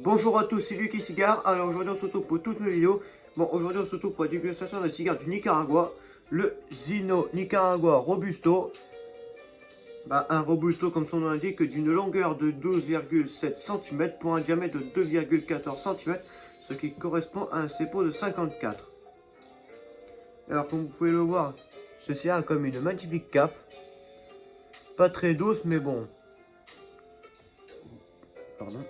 Bonjour à tous, c'est Lucky Cigare. Alors aujourd'hui on se retrouve pour toute une vidéo. Bon, aujourd'hui on se retrouve pour la dégustation d'un cigare du Nicaragua, le Zino Nicaragua Robusto. Un Robusto comme son nom l'indique, d'une longueur de 12,7 cm pour un diamètre de 2,14 cm, ce qui correspond à un CEPO de 54. Alors comme vous pouvez le voir, ce cigare a comme une magnifique cape, pas très douce mais bon. Pardon.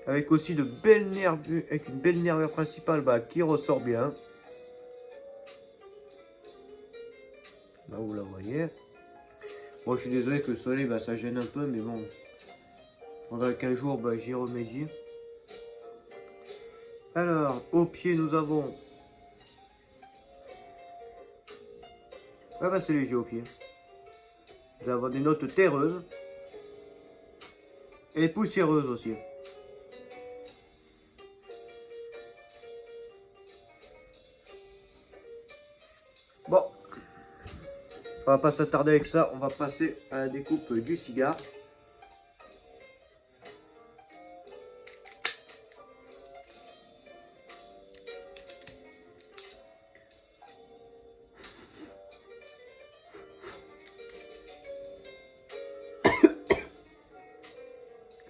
Avec aussi de belles nervures, avec une belle nervure principale qui ressort bien. Là vous la voyez. Bon, je suis désolé que le soleil ça gêne un peu, mais bon, pendant 15 jours j'y remédie. Alors au pied nous avons, c'est léger au pied. Nous avons des notes terreuses et poussiéreuses aussi. Bon, on va pas s'attarder avec ça, on va passer à la découpe du cigare.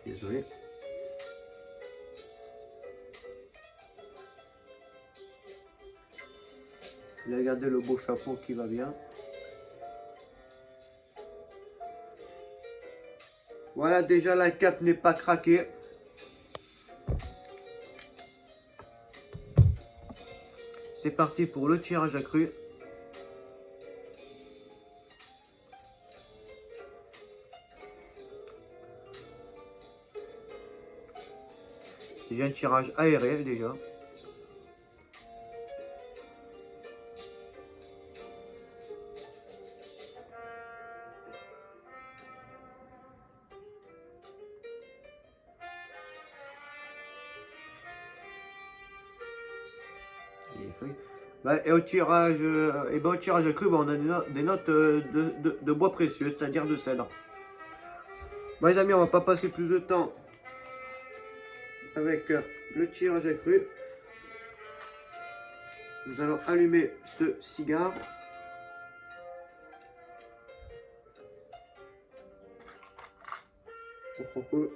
Désolé. Regardez le beau chapeau qui va bien. Voilà, déjà la cape n'est pas craquée. C'est parti pour le tirage à cru. Déjà un tirage aéré déjà. Et au tirage, au tirage à cru, on a des notes de bois précieux, c'est-à-dire de cèdre. Bon, les amis, on va pas passer plus de temps avec le tirage à cru. Nous allons allumer ce cigare. On peut.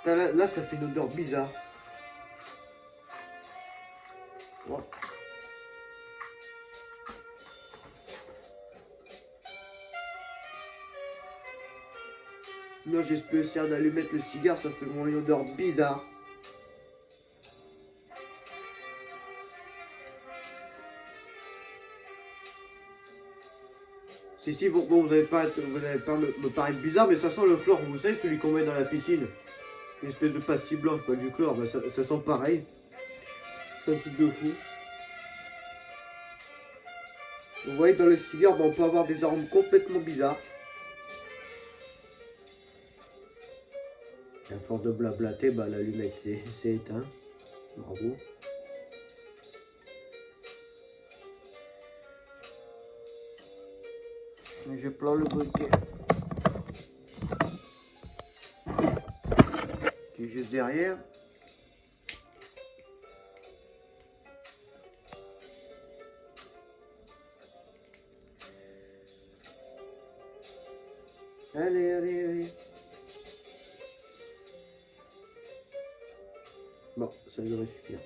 Là, ça fait une odeur bizarre. Ouais. Là, j'ai spécial d'allumer le cigare, ça fait vraiment une odeur bizarre. Si, bon, vous n'allez pas me paraître bizarre, mais ça sent le chlore, vous savez, celui qu'on met dans la piscine. Une espèce de pastille blanche, pas du chlore, ça sent pareil. C'est un truc de fou. Vous voyez, dans le cigare, on peut avoir des arômes complètement bizarres. Et à force de blablater, l'allumette s'est éteint. Bravo. Je plante le briquet qui est juste derrière. Allez. Bon, ça devrait suffire.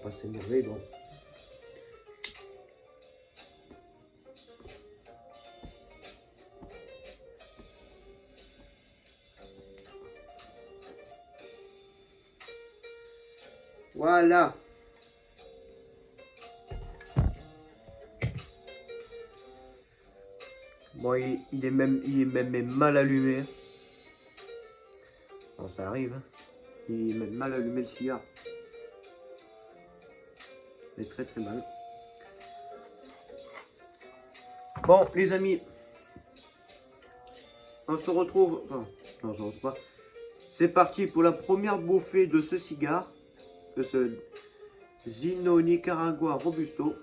pas s'énerver donc. Voilà. Bon, il est même mal allumé. Bon, ça arrive. Hein. Il est même mal allumé le cigare. Il est très très mal. Bon, les amis. On se retrouve... Non, on se retrouve pas. C'est parti pour la première bouffée de ce cigare. De ce Zino Nicaragua Robusto.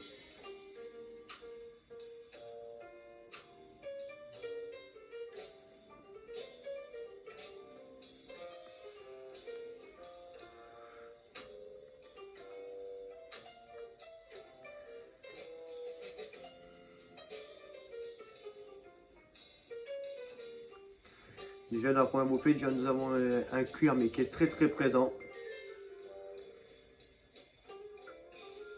Déjà dans la première bouffée, déjà nous avons un cuir mais qui est très très présent.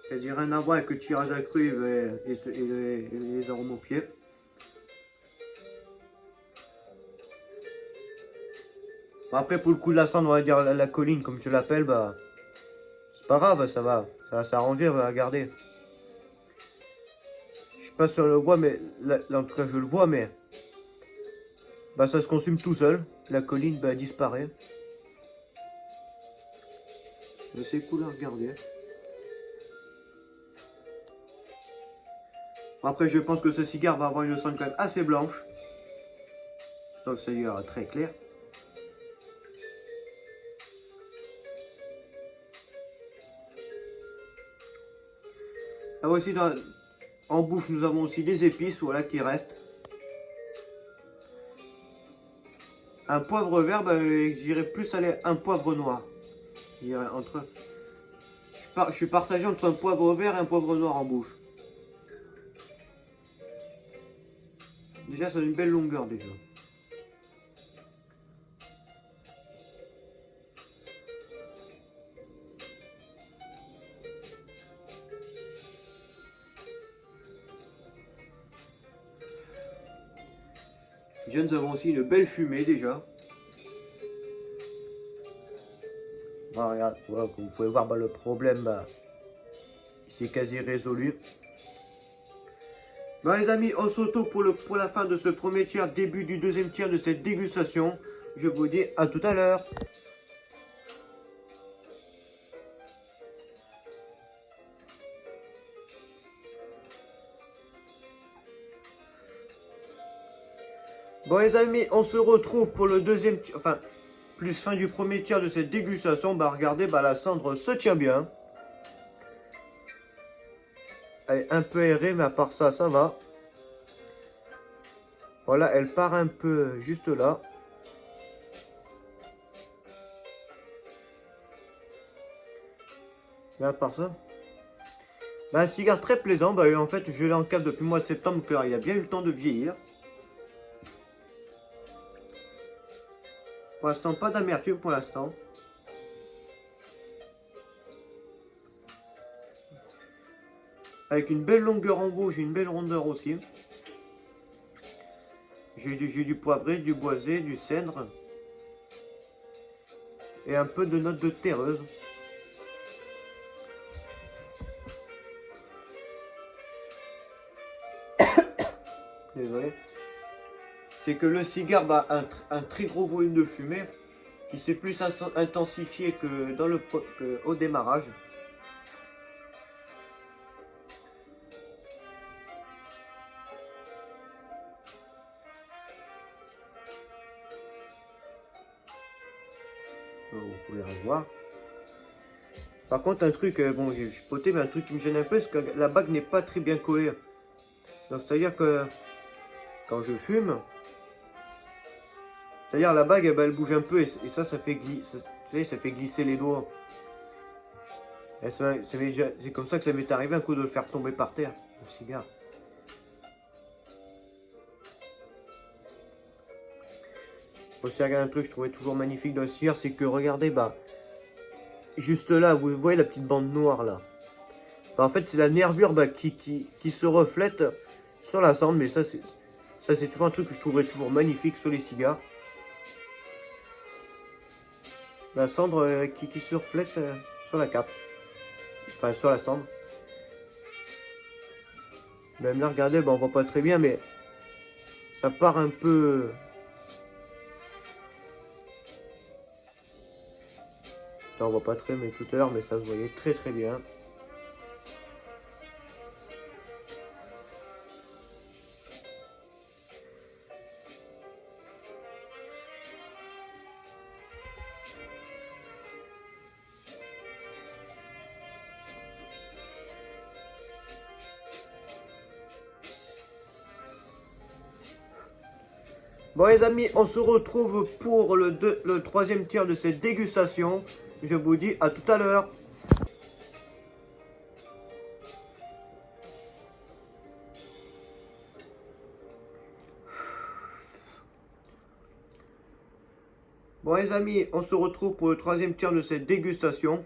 Quasi rien à voir avec le tirage à cru et les arômes au pied. Bon, après pour le coup de la cendre, on va dire la colline comme je l'appelle, bah c'est pas grave, ça va s'arranger, on va la garder. Je sais pas si on le voit, mais là, en tout cas je le vois, mais bah ça se consume tout seul. La colline bah, disparaît. C'est cool à regarder. Après, je pense que ce cigare va avoir une cendre quand même assez blanche. Donc, ça ira très clair. Là aussi, en bouche, nous avons aussi des épices voilà, qui restent. Un poivre vert, bah, j'irais plus aller un poivre noir. Je suis partagé entre un poivre vert et un poivre noir en bouche. Déjà, ça a une belle longueur déjà. Déjà, nous avons aussi une belle fumée déjà. Bon, regarde, voilà, comme vous pouvez voir, bah, le problème, bah, c'est quasi résolu. Bon les amis, on se retrouve pour la fin de ce premier tiers, début du deuxième tiers de cette dégustation. Je vous dis à tout à l'heure. Bon les amis, on se retrouve pour le deuxième tiers, enfin, plus fin du premier tiers de cette dégustation. Bah regardez, bah la cendre se tient bien. Elle est un peu aérée, mais à part ça, ça va. Voilà, elle part un peu juste là. Mais à part ça, bah, un cigare très plaisant. Bah, en fait, je l'ai en cave depuis le mois de septembre, car il a bien eu le temps de vieillir. Pour l'instant, pas d'amertume pour l'instant. Avec une belle longueur en bouche et une belle rondeur aussi. J'ai du poivré, du boisé, du cèdre. Et un peu de notes de terreuse. Désolé. C'est que le cigare a un très gros volume de fumée qui s'est plus intensifié que au démarrage. Vous pouvez revoir. Par contre, un truc, bon, j'ai spoté, mais un truc qui me gêne un peu, c'est que la bague n'est pas très bien collée. Donc, c'est-à-dire que quand je fume, c'est-à-dire la bague, elle bouge un peu et ça fait glisser, ça fait glisser les doigts. C'est comme ça que ça m'est arrivé un coup de le faire tomber par terre, le cigare. Aussi, regarde un truc que je trouvais toujours magnifique dans le cigare, c'est que regardez, bah, juste là, vous voyez la petite bande noire là. Bah, en fait, c'est la nervure bah, qui se reflète sur la cendre. Mais ça, c'est toujours un truc que je trouverais toujours magnifique sur les cigares. La cendre qui se reflète sur la cape. Enfin, sur la cendre. Même là, regardez, bah, on voit pas très bien, mais ça part un peu... Là, on voit pas très, mais tout à l'heure, mais ça se voyait très très bien. Bon les amis, on se retrouve pour le troisième tiers de cette dégustation. Je vous dis à tout à l'heure. Bon les amis, on se retrouve pour le troisième tiers de cette dégustation.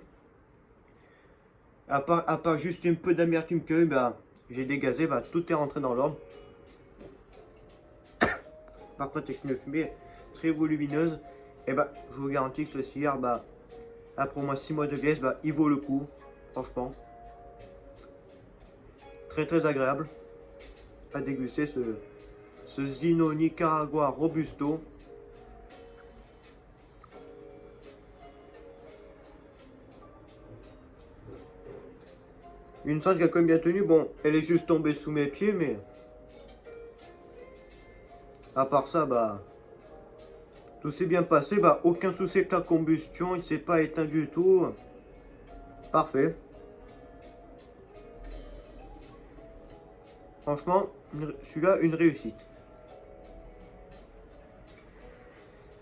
À part juste un peu d'amertume que bah, j'ai dégazé, bah, tout est rentré dans l'ordre. Par contre, avec une fumée très volumineuse, et bah, je vous garantis que ce cigare, bah, après au moins 6 mois de vieillesse, bah, il vaut le coup, franchement. Très très agréable à déguster ce Zino Nicaragua Robusto. Une cendre qui a quand même bien tenu, bon, elle est juste tombée sous mes pieds, mais à part ça, bah, tout s'est bien passé, bah, aucun souci avec la combustion, il ne s'est pas éteint du tout. Parfait. Franchement, celui-là, une réussite.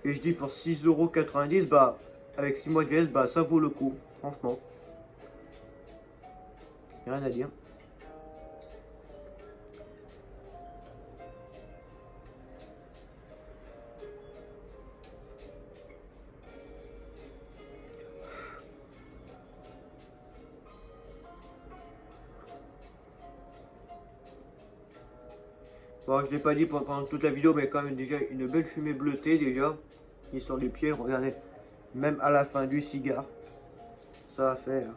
Et je dis pour 6,90 €, bah, avec 6 mois de vieillesse, bah, ça vaut le coup, franchement. Rien à dire. Bon, je ne l'ai pas dit pendant toute la vidéo, mais quand même déjà une belle fumée bleutée déjà. Il est sur les pieds, regardez. Même à la fin du cigare. Ça va faire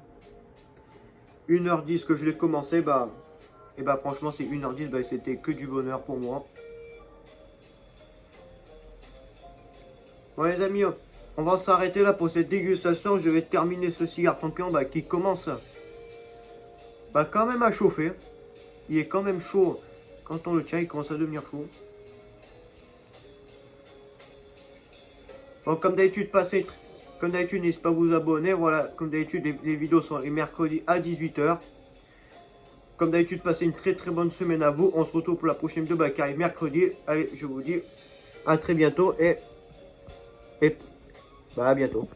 1h10 que je l'ai commencé, bah. Et bah franchement c'est 1h10, bah, c'était que du bonheur pour moi. Bon les amis, on va s'arrêter là pour cette dégustation. Je vais terminer ce cigare tranquille bah, qui commence bah, quand même à chauffer. Il est quand même chaud. Quand on le tient, il commence à devenir chaud. Bon, comme d'habitude, n'hésitez pas à vous abonner. Voilà, comme d'habitude, les vidéos sont les mercredis à 18 h. Comme d'habitude, passez une très très bonne semaine à vous. On se retrouve pour la prochaine vidéo qui arrive mercredi. Allez, je vous dis à très bientôt et bah, à bientôt.